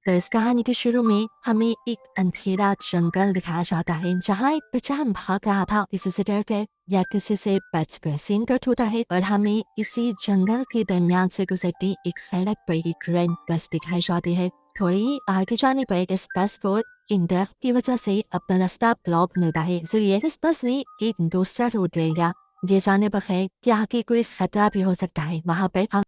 तो इस कहानी के शुरू में हमें एक अंधेरा जंगल दिखाया जाता है जहाँ एक बच्चा भाग रहा था किसी से डर कर या किसी से बचकर सीनकट होता है और हमें इसी जंगल के दरमियान से गुजरती एक सड़क पर एक रेड बस दिखाई जाती है। थोड़ी ही आगे जाने पर इस बस को एक दरख्त की वजह से अपना रास्ता ब्लॉक मिलता है, इसलिए इस बस ने एक दूसरा रूट ले लिया। ये जाने बगैर कि आगे कोई खतरा भी हो सकता है। वहाँ पर हम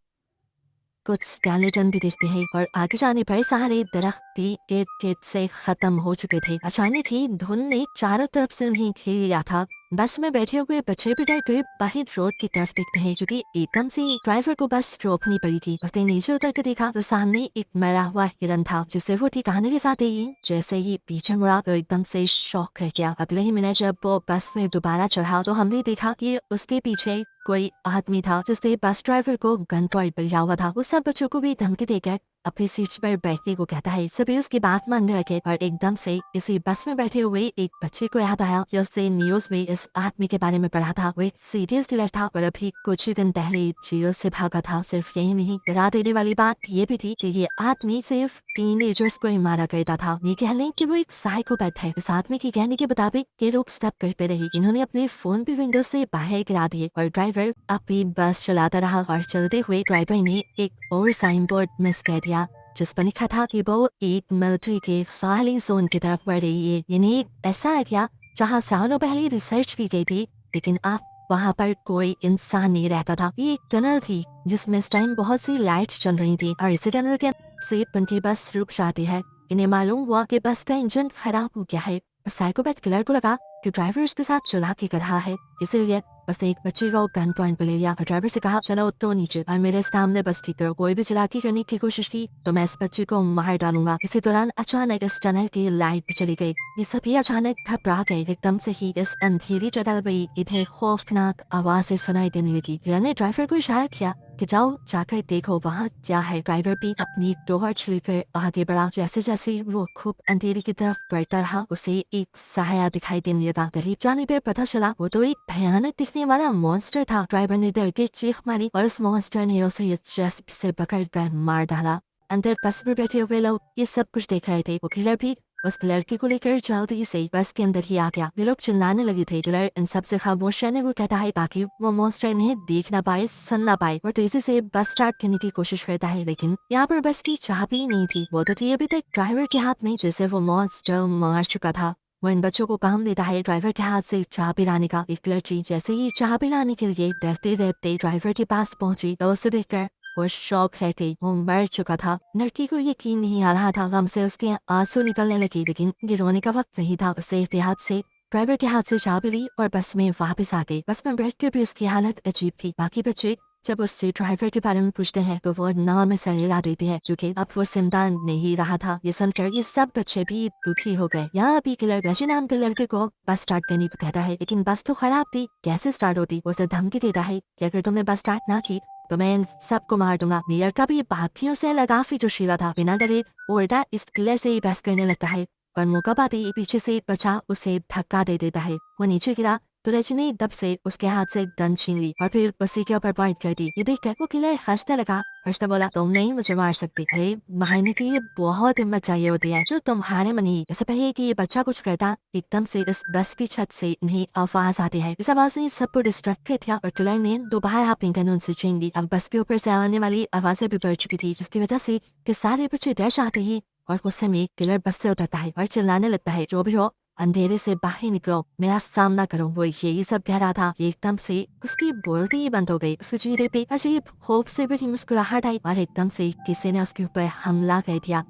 कुछ स्केलेटन भी दिखते हैं और आगे जाने पर सारे दरख्त भी इर्द गिर्द से खत्म हो चुके थे। अचानक ही धुंध ने चारों तरफ से उन्हें घेर लिया था। बस में बैठे हुए बच्चे भी डर गए बाहर रोड की तरफ देखते हैं, क्योंकि एकदम से ड्राइवर को बस रोकनी पड़ी थी। उसने नीचे उतर कर देखा तो सामने एक मरा हुआ हिरन था, जिसे वो ठिकाने लगाते ही जैसे ही पीछे मुड़ा तो एकदम से शॉक रह गया। अगले ही मिनट जब वो बस में दोबारा चढ़ा तो हमने देखा कि उसके पीछे कोई आदमी था जिसने बस ड्राइवर को गन पॉइंट पर लिया हुआ था। उस सब बच्चों को भी धमकी देकर अपनी सीट पर बैठने को कहता है। सभी उसकी बात मानने लगे और एकदम से इसी बस में बैठे हुए एक बच्चे को याद आया जो उसने न्यूज में इस आदमी के बारे में पढ़ा था। वो एक सीरियल किलर था और अभी कुछ ही दिन पहले जेल से भागा था। सिर्फ यही नहीं, डरा देने वाली बात ये भी थी कि ये आदमी सिर्फ टीनेजर्स को ही मारा करता था। ये कह लें कि वो एक साइकोपैथ है। इस आदमी के कहने के मुताबिक ये लोग स्टेप करते रहे। इन्होंने अपने फोन भी विंडो से बाहर गिरा दिए और ड्राइवर अपनी बस चलाता रहा और चलते हुए ड्राइवर ने एक और साइन बोर्ड मिस कर दिया जिस पर लिखा था कि वो एक मिलिट्री के खाली जोन की तरफ बढ़ रही है। यानी एक ऐसा एरिया जहाँ सालों पहले रिसर्च की गई थी, लेकिन अब वहाँ पर कोई इंसान नहीं रहता था। ये एक टनल थी जिसमें इस टाइम बहुत सी लाइट्स चल रही थी और इसी टनल के से उनकी बस रुक जाती है। इन्हें मालूम हुआ कि बस का इंजन खराब हो गया है। साइकोपैथ किलर को लगा कि ड्राइवर उसके साथ चालाकी कर रहा है, इसीलिए उसने एक बच्चे को गन पॉइंट पर ले लिया और ड्राइवर से कहा चलो उतरो नीचे और मेरे सामने बस ठीक करो। कोई भी चालाकी करने की कोशिश की तो मैं इस बच्चे को मार डालूंगा। इसी दौरान अचानक इस टनल की लाइट भी चली गई। ये सभी अचानक घबरा गए। एकदम से ही इस अंधेरी टनल में इन्हें खौफनाक आवाजें सुनाई देने लगी। ने ड्राइवर को इशारा किया कि जाओ जाकर देखो वहाँ क्या है। ड्राइवर भी अपनी टॉर्च लेकर आगे बढ़ा। जैसे जैसे वो खूब अंधेरी की तरफ बढ़ता रहा उसे एक साया दिखाई देने लगा। करीब जाने पर पता चला वो तो एक भयानक दिखने वाला मॉन्स्टर था। ड्राइवर ने डर के चीख मारी और उस मॉन्स्टर ने उसे चेस्ट से पकड़ कर मार डाला। अंदर बस में बैठे हुए लोग ये सब कुछ देख रहे थे। वो किलर भी उस लड़की को लेकर जल्दी से बस के अंदर ही आ गया। वे लोग चिल्लाने लगे थे। किलर इन सबसे खामोश रहने को कहता है ताकि वो मॉन्स्टर इन्हें देख ना पाए, सुन ना पाए, और तेजी से बस स्टार्ट करने की कोशिश करता है। लेकिन यहाँ पर बस की चाबी नहीं थी। वो तो थी अभी तक ड्राइवर के हाथ में जिसे वो मॉन्स्टर मार चुका था। वो इन बच्चों को काम देता है ड्राइवर के हाथ से चाबी लाने का। एक लड़की जैसे ही चाबी लाने के लिए डरते डरते ड्राइवर के पास पहुंची तो उसे देखकर वो शौक है कि वो मर चुका था। लड़की को यकीन नहीं आ रहा था। गम से उसके आंसू निकलने लगे, लेकिन ये रोने का वक्त नहीं था। उसे एहतियात से ड्राइवर के हाथ से चाबी ली और बस में वापस आ गई। बस में बैठ कर भी उसकी हालत अजीब थी। बाकी बच्चे जब उससे ड्राइवर के बारे में पूछते हैं तो वो नाम में सर हिला देती है, क्योंकि अब वो जिंदा नहीं रहा था। ये सुनकर ये सब बच्चे भी दुखी हो गए। यहाँ अभी किलर वैसे नाम के लड़के को बस स्टार्ट करने को कहता है, लेकिन बस तो खराब थी, कैसे स्टार्ट होती। उसे धमकी देता है कि अगर तुमने बस स्टार्ट ना की तो मैं इन सबको मार दूंगा। मेयर का भी बाकियों से काफी जोशीला था। बिना डरे उल्टा इस किलर से ही बहस करने लगता है, पर मौका पाते ही पीछे से एक बच्चा उसे धक्का दे देता है। वो नीचे गिरा तो रजनी ने दब से उसके हाथ से गन छीन ली और फिर उसी के ऊपर पॉइंट कर दी। ये देखकर वो किलर हंसने लगा। हंसता बोला तुम नहीं मुझे मार सकती। अरे मारने के लिए बहुत हिम्मत चाहिए होती है जो तुम्हारे में नहीं। इससे पहले कि ये बच्चा कुछ करता एकदम से इस बस की छत से इन्हें आवाज आती है। इस आवाज ने सबको डिस्ट्रैक्ट किया था और किलर ने दोबारा अपनी गन उनसे छीन ली। अब बस के ऊपर से आने वाली आवाजें भी बढ़ चुकी थी, जिसकी वजह से कि सारे बच्चे डर जाते ही और गुस्से में किलर बस से उतरता है और चिल्लाने लगता है जो भी हो अंधेरे से बाहर निकलो, मेरा सामना करो। वो यही सब कह रहा था। एकदम से उसकी बोलती ही बंद हो गई। उसके चेहरे पे अजीब होप से भरी मुस्कुराहट आई और एकदम से किसी ने उसके ऊपर हमला कर दिया।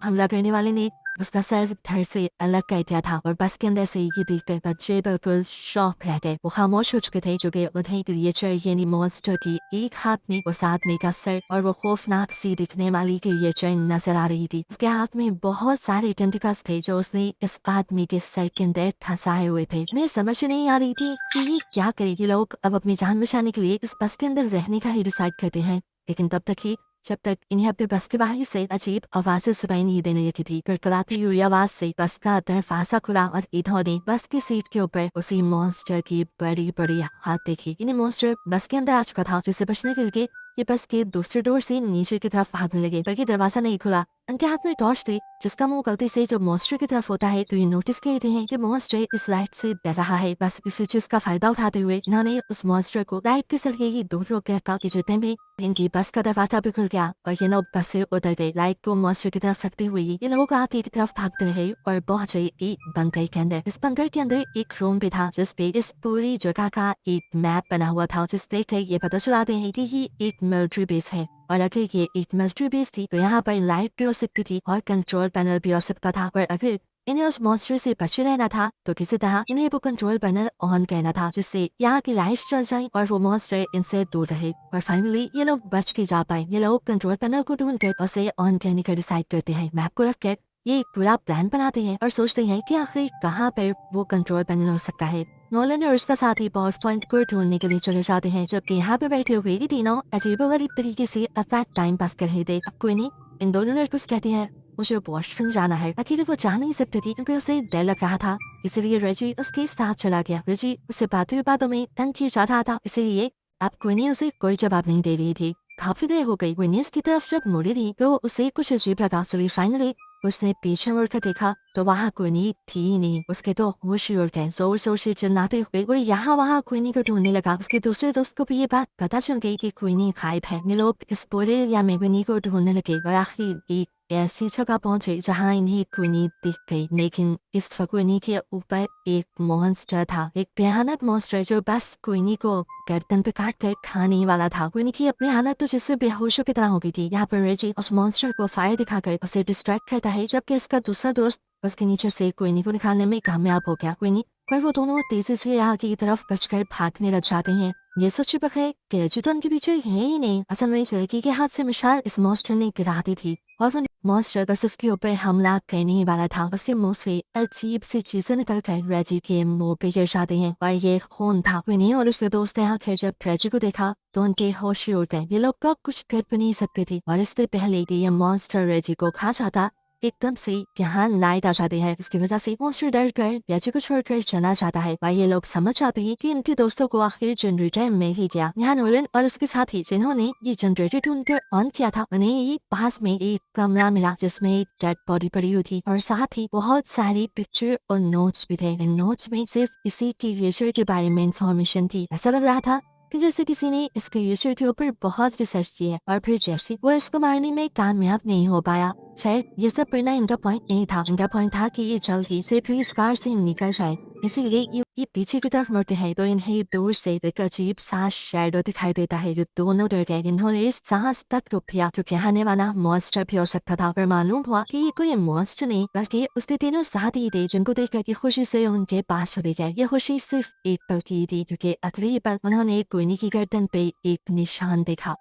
हमला करने वाले ने उसका सर धड़ से अलग कर दिया था और बस के अंदर से ये देखकर बच्चे बिल्कुल शॉक रह गए। वो खामोश हो चुके थे, जो कि उन्हें क्रिएचर यानी मॉन्स्टर की एक हाथ में उस आदमी का सर और वो खौफनाक सी दिखने वाली क्रिएचर नजर आ रही थी। उसके हाथ में बहुत सारे टेंटिकल्स थे जो उसने इस आदमी के सर के अंदर फंसाए हुए थे। उन्हें समझ नहीं आ रही थी कि ये क्या करेगी। लोग अब अपनी जान बचाने के लिए इस बस के अंदर रहने का ही डिसाइड करते हैं, लेकिन तब तक ही जब तक इन्हें अपने बस के बाहर से अजीब आवाजें सुनाई नहीं देने लगी थी। कड़कड़ाती हुई आवाज से बस का दरवाजा खुला और इन्होंने बस की सीट के ऊपर उसी मॉन्स्टर की बड़ी बड़ी हाथ देखी। इन्हें मॉन्स्टर बस के अंदर आ चुका था, जिससे बचने के लिए ये बस के दूसरे डोर से नीचे की तरफ भागने लगे, बल्कि दरवाजा नहीं खुला। उनके हाथ में टॉर्च थी, जिसका मुंह गलती से जब मॉन्स्टर की तरफ होता है तो ये नोटिस करते हैं कि मॉन्स्टर इस लाइट से बह रहा है। बस इस फीचर्स का फायदा उठाते हुए इन्होंने उस मॉन्स्टर को लाइट के जरिए ही दूर रोक कर रखा कि जितने भी इनकी बस का दरवाजा भी खुल गया और ये लोग बस से उतर गए। लाइट को मॉन्स्टर की तरफ रखते हुए ये लोग आगे की तरफ भागते रहे और पहुंच गए एक बंकर के अंदर। इस बंकर के अंदर एक रूम भी था जिसपे इस पूरी जगह का एक मैप बना हुआ था, जिस देख कर ये पता चलाते हैं कि ये एक मिलिट्री बेस है। और अगर ये एक मिलिट्री बेस थी तो यहाँ पर लाइट भी हो सकती थी और कंट्रोल पैनल भी हो सकता था। पर अगर इन्हें उस मॉन्स्टर से बचे रहना था तो किसी तरह इन्हें वो कंट्रोल पैनल ऑन करना था, जिससे यहाँ की लाइट्स चल जाए और वो मॉन्स्टर इनसे दूर रहे। और फाइनली ये लोग बच के जा पाए। ये लोग कंट्रोल पैनल को ढूंढ कर उसे ऑन करने का डिसाइड करते हैं। मैप को रख कर ये एक पूरा प्लान बनाते हैं और सोचते हैं कि आखिर कहाँ पर वो कंट्रोल पैनल हो सकता है। नोलन और उसका साथी बॉस पॉइंट को ढूंढने के लिए चले जाते हैं, जबकि यहाँ पे बैठे हुए ये तीनों अजीबोगरीब तरीके से अपना टाइम पास कर रहे थे। अब कोई नहीं, इन दोनों लड़कों से कहती है मुझे वॉशरूम जाना है। अकेले वो जा नहीं सकती थी क्योंकि उसे डर लग रहा था, इसलिए रेजी उसके साथ चला गया। रेजी उससे बातों में तंग किया जा रहा था, इसलिए अब क्वीनी उसे कोई जवाब नहीं दे रही थी। काफी देर हो गई। क्वीनी उसकी तरफ जब मुड़ी थी तो उसे कुछ अजीब लगा। फाइनली उसने पीछे मुड़कर देखा तो वहाँ क्वीनी थी ही नहीं। उसके तो होश ही उड़ गए। जोर जोर से चिल्लाते हुए वो यहाँ वहाँ क्वीनी को ढूंढने लगा। उसके दूसरे दोस्त को भी ये बात पता चल गई कि क्वीनी गायब है। ये लोग इस पूरे एरिया में क्वीनी को ढूंढने लगे और आखिर एक ऐसी जगह पहुंचे जहाँ इन्हें क्वीनी दिख गई। लेकिन इस क्वीनी के ऊपर एक मॉन्स्टर था, एक भयानक मॉन्स्टर जो बस क्वीनी को गर्दन पे काट कर खाने वाला था। क्वीनी की अपनी हालत तो जिससे बेहोशों की तरह हो गई थी। यहाँ पर रेजी उस मॉन्स्टर को फायर दिखाकर उसे डिस्ट्रैक्ट करता है, जबकि उसका दूसरा दोस्त उसके नीचे से क्वीनी को निकालने में कामयाब हो गया। क्वीनी पर वो दोनों तेजी से यहाँ की तरफ बचकर भागने लग जाते हैं। ये सोचे बगैर कि रेजी तो उनके पीछे है ही नहीं। असल में लड़की के हाथ से मिसाइल इस मॉन्स्टर ने गिरा दी थी और वो मॉन्स्टर बस उसके ऊपर हमला करने वाला था। उसके मुंह से अजीब सी चीजें निकल कर रेजी के मुंह पे गिर जाते हैं और ये खून था। विनी और उसके दोस्त यहाँ खैर जब रेजी को देखा तो उनके होश ही उड़ गए। ये लोग का कुछ कर भी नहीं सकते थे और इससे पहले कि ये मॉन्स्टर रेजी को खा जाता एकदम से यहाँ लाइट आ जाते हैं। इसकी वजह से मॉन्स्टर डर कर रेजी को छोड़कर चला जाता है और ये लोग समझ जाते हैं कि इनके दोस्तों को आखिर जनरेटर मिल ही गया। यहाँ नोलन और उसके साथी जिन्होंने ये जनरेटर ढूंढकर ऑन किया था, उन्हें ये पास में एक कमरा मिला जिसमें एक डेड बॉडी पड़ी हुई थी और साथ ही बहुत सारी पिक्चर और नोट्स भी थे। इन नोट्स में सिर्फ इसी क्रिएचर के बारे में इंफॉर्मेशन थी। ऐसा लग रहा था कि जैसे किसी ने इस क्रिएचर के ऊपर बहुत रिसर्च की है और फिर जैसे वो इसको मारने में कामयाब नहीं हो पाया। खैर ये सब पढ़ना इनका पॉइंट नहीं था। इनका पॉइंट था कि ये जल्द ही से फिर इस कार से निकल जाए, इसीलिए ये पीछे की तरफ मुड़ते हैं तो इन्हें दूर से एक अजीब सा शैडो दिखाई देता है। जो दोनों डर गए। इन्होंने इस साहस तक रुक किया क्योंकि आने वाला मॉन्स्टर भी हो सकता था। पर मालूम हुआ कि ये कोई मॉन्स्टर नहीं बल्कि उसके तीनों साथी थे, जिनको देखकर की खुशी से उनके पास चले गए। ये खुशी सिर्फ एक पल की थी क्योंकि अगले पल उन्होंने क्वीनी की गर्दन पे एक निशान देखा।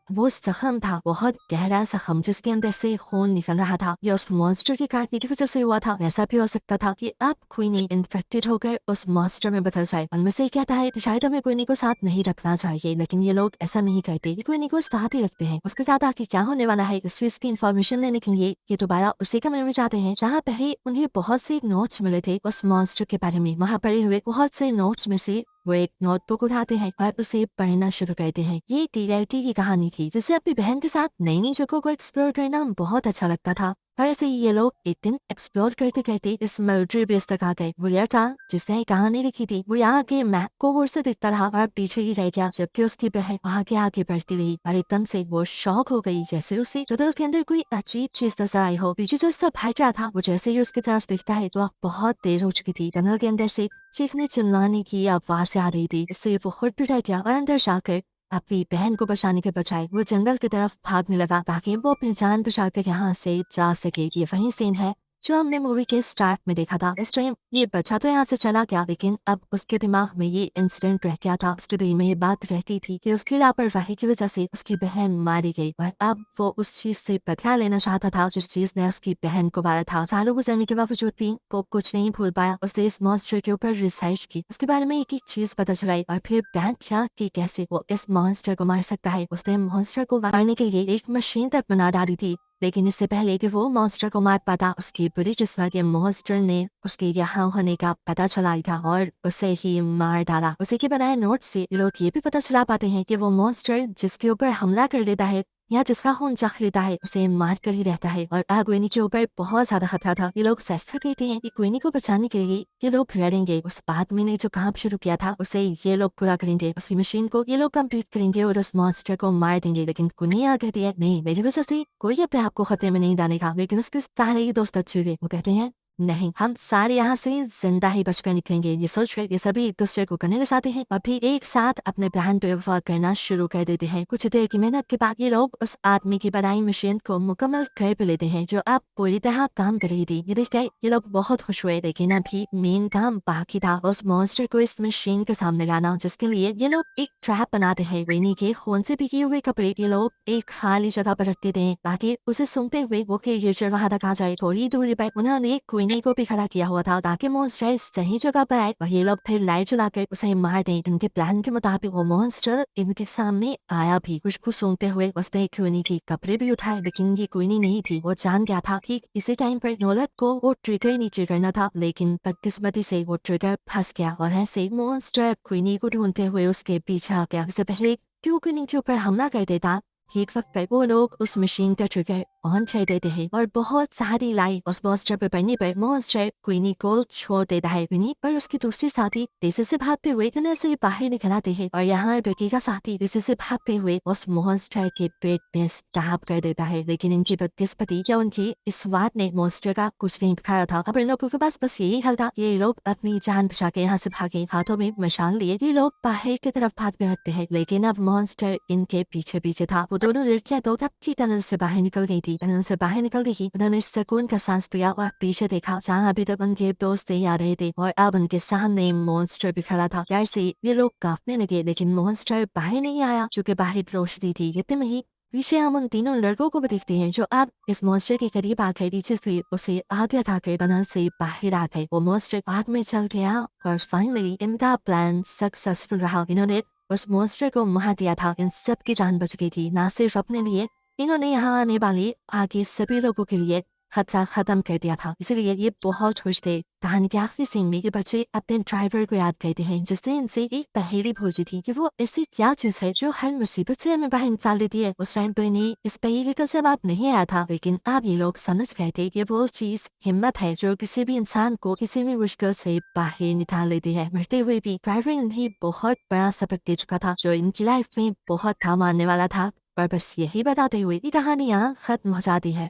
वो जख्म था, बहुत गहरा जख्म जिसके अंदर से खून निकल रहा था। ये उस मॉन्स्टर के काटने की वजह से हुआ था। ऐसा भी हो सकता था कि अब क्वीनी इन्फेक्टेड होकर उस मॉन्स्टर में बदल जाए। उनमें से कहता है कि शायद हमें क्वीनी को साथ नहीं रखना चाहिए, लेकिन ये लोग ऐसा नहीं करते। ये क्वीनी को साथ ही रखते हैं। उसके साथ आके क्या होने वाला है इस चीज की इन्फॉर्मेशन लेने के लिए ये दोबारा उसी कमरे में जाते हैं जहाँ पहले उन्हें बहुत से नोट्स मिले थे उस मॉन्स्टर के बारे में। वहाँ पड़े हुए बहुत से नोट्स में से वो एक नोटबुक उठाते हैं और उसे पढ़ना शुरू करते हैं। ये टीआरटी की कहानी थी जिसे अपनी बहन के साथ नई नई जगहों को एक्सप्लोर करना बहुत अच्छा लगता था। और ऐसे ही ये लोग एक दिन एक्सप्लोर करते करते इस मिलिट्री बेस तक आ गए। वो था जिसने कहानी लिखी थी वो यहाँ के मैप को गौर से देखता रहा और पीछे ही रह गया, जबकि उसकी बहन आगे आगे बढ़ती रही और एकदम से वो शॉक हो गई जैसे उसे दिल के अंदर कोई अजीब चीज नजर आई हो। पीछे जो उसका भाई क्या था वो जैसे ही उसकी तरफ दिखता है तो बहुत देर हो चुकी थी। टनल के अंदर से चीखने चिल्लाने की आवाज आ रही थी। इससे वो खुद भी डर गया और अंदर जाकर अपनी बहन को बचाने के बजाय वो जंगल की तरफ भागने लगा ताकि वो अपनी जान बचाकर यहाँ से जा सके। ये वही सीन है जो हमने मूवी के स्टार्ट में देखा था। इस टाइम ये बच्चा तो यहाँ से चला गया, लेकिन अब उसके दिमाग में ये इंसिडेंट रह गया था। उसके दिल में ये बात रहती थी कि उसकी लापरवाही की वजह से उसकी बहन मारी गई और अब वो उस चीज से बदला लेना चाहता था जिस चीज ने उसकी बहन को मारा था। सालों गुजरने के बावजूद भी वो कुछ नहीं भूल पाया। उसने इस मॉन्स्टर के ऊपर रिसर्च की, उसके बारे में एक एक चीज पता चलाई और फिर प्लान किया कि कैसे वो इस मॉन्स्टर को मार सकता है। उसने मॉन्स्टर को मारने के लिए एक मशीन तक बना डाली थी लेकिन इससे पहले कि वो मॉन्स्टर को मार पाता, उसकी बुरी किस्मत के मॉन्स्टर ने उसके यहाँ होने का पता चला था और उसे ही मार डाला। उसी के बनाए नोट से लोग ये भी पता चला पाते हैं कि वो मॉन्स्टर जिसके ऊपर हमला कर लेता है या जिसका खून चख लेता है उसे मार कर ही रहता है। और क्वीनी के ऊपर बहुत ज्यादा खतरा था। ये लोग फैसला करते हैं कि क्वीनी को बचाने के लिए ये लोग लड़ेंगे। उस आदमी ने जो काम शुरू किया था उसे ये लोग पूरा करेंगे। उसकी मशीन को ये लोग कंप्लीट करेंगे और उस मॉन्स्टर को मार देंगे। लेकिन क्वीनी आ कहती है नहीं, मेरी वजह से कोई अपने आप को खतरे में नहीं डालेगा। लेकिन उसके सारे ही दोस्त अच्छे हुए वो कहते हैं नहीं, हम सारे यहाँ से जिंदा ही बचकर निकलेंगे। ये सोचकर ये सभी एक दूसरे को करने लगाते हैं और फिर एक साथ अपने प्लान पे वर्क करना शुरू कर देते हैं। कुछ देर की मेहनत के बाद ये लोग उस आदमी की बनाई मशीन को मुकम्मल कर भी लेते हैं जो अब पूरी तरह काम कर रही थी। ये देखकर ये लोग बहुत खुश हुए। लेकिन अभी मेन काम बाकी था, उस मॉन्स्टर को इस मशीन के सामने लाना, जिसके लिए ये लोग एक ट्रैप बनाते हैं। क्वीनी के खून से भीगे हुए कपड़े ये लोग एक खाली जगह पर रख देते हैं ताकि उसे सूंघते हुए वो के वहां तक आ जाए। थोड़ी दूरी पर उन्होंने क्वीनी को भी खड़ा किया हुआ था ताकि मॉन्स्टर सही जगह पर आए और ये लोग फिर लाइट जलाकर उसे मार दें। इनके प्लान के मुताबिक वो मॉन्स्टर इनके सामने आया भी। खुशबू सूंघते हुए उसने क्वीनी के कपड़े भी उठाए, लेकिन ये क्वीनी नहीं थी। वो जान गया था कि इसी टाइम पर नोलत को वो ट्रिगर नीचे करना था, लेकिन बदकिस्मती से वो ट्रिगर फंस गया और ऐसे मॉन्स्टर क्वीनी को ढूंढते हुए उसके पीछे आ गया। इससे पहले क्यों क्वीनी के ऊपर हमला कर देता, ठीक वक्त पर वो लोग उस मशीन का ट्रिगर ऑन कर देते हैं और बहुत सारी लाइट उस मॉन्स्टर पर पड़ने पर मॉन्स्टर क्वीनी को छोड़ देता है। क्वीनी पर उसकी दूसरी साथी तेजी से भागते हुए टनल से बाहर निकल आते हैं और यहाँ बेटी का साथी तेजी से भागते हुए उस मॉन्स्टर के पेट में स्टैब कर देता है। लेकिन इनकी बदकिस्मती या उनकी इस बात ने मॉन्स्टर का कुछ नहीं बिखारा था। अब इन लोगों के पास बस यही हल था, ये लोग अपनी जान बचा के यहाँ से भागे। हाथों में मशाल लिए ये लोग बाहर की तरफ भागते रहते हैं, लेकिन अब मॉन्स्टर इनके पीछे पीछे था। वो दोनों लड़कियां दो तब की टनल से बाहर निकल गई थी। टनल से बाहर निकलते ही उन्होंने सुकून का सांस लिया और पीछे देखा जहाँ अभी तक उनके दोस्त आ रहे थे और अब उनके सामने मॉन्स्टर भी खड़ा था। प्यार से ये लोग कांपने लगे, लेकिन मॉन्स्टर बाहर नहीं आया क्योंकि बाहर रोशनी थी। इतने में ही पीछे हम उन तीनों लड़कों को भी देखते हैं जो अब इस मॉन्स्टर के करीब आकर नीचे से उसे आगे उठाकर टनल से बाहर आ गए। वो मॉन्स्टर आग में चल गया और फाइनली इनका प्लान सक्सेसफुल रहा। इन्होंने उस मॉन्स्टर को मार दिया था। इन सब की जान बच गई थी, ना सिर्फ अपने लिए, इन्होंने यहाँ आने वाले आगे सभी लोगों के लिए खतरा खत्म कर दिया था। इसलिए ये बहुत खुश थे। कहानी के आखिरी सीन में ये बच्चे अपने ड्राइवर को याद करते हैं जिसने इनसे एक पहेली पूछी थी कि वो ऐसी क्या चीज है जो हर मुसीबत से हमें बाहर निकाल देती है। उस टाइम पर इन्हें इस पहेली का जवाब नहीं आया था, लेकिन अब ये लोग समझ गए थे कि वो चीज हिम्मत है जो किसी भी इंसान को किसी भी मुश्किल से बाहर निकाल लेती है। मरते हुए भी ड्राइवर इन्हें बहुत बड़ा सबक दे चुका था जो इनकी लाइफ में बहुत काम आने वाला था। और बस यही बताते हुए ये कहानी यहाँ खत्म हो जाती है।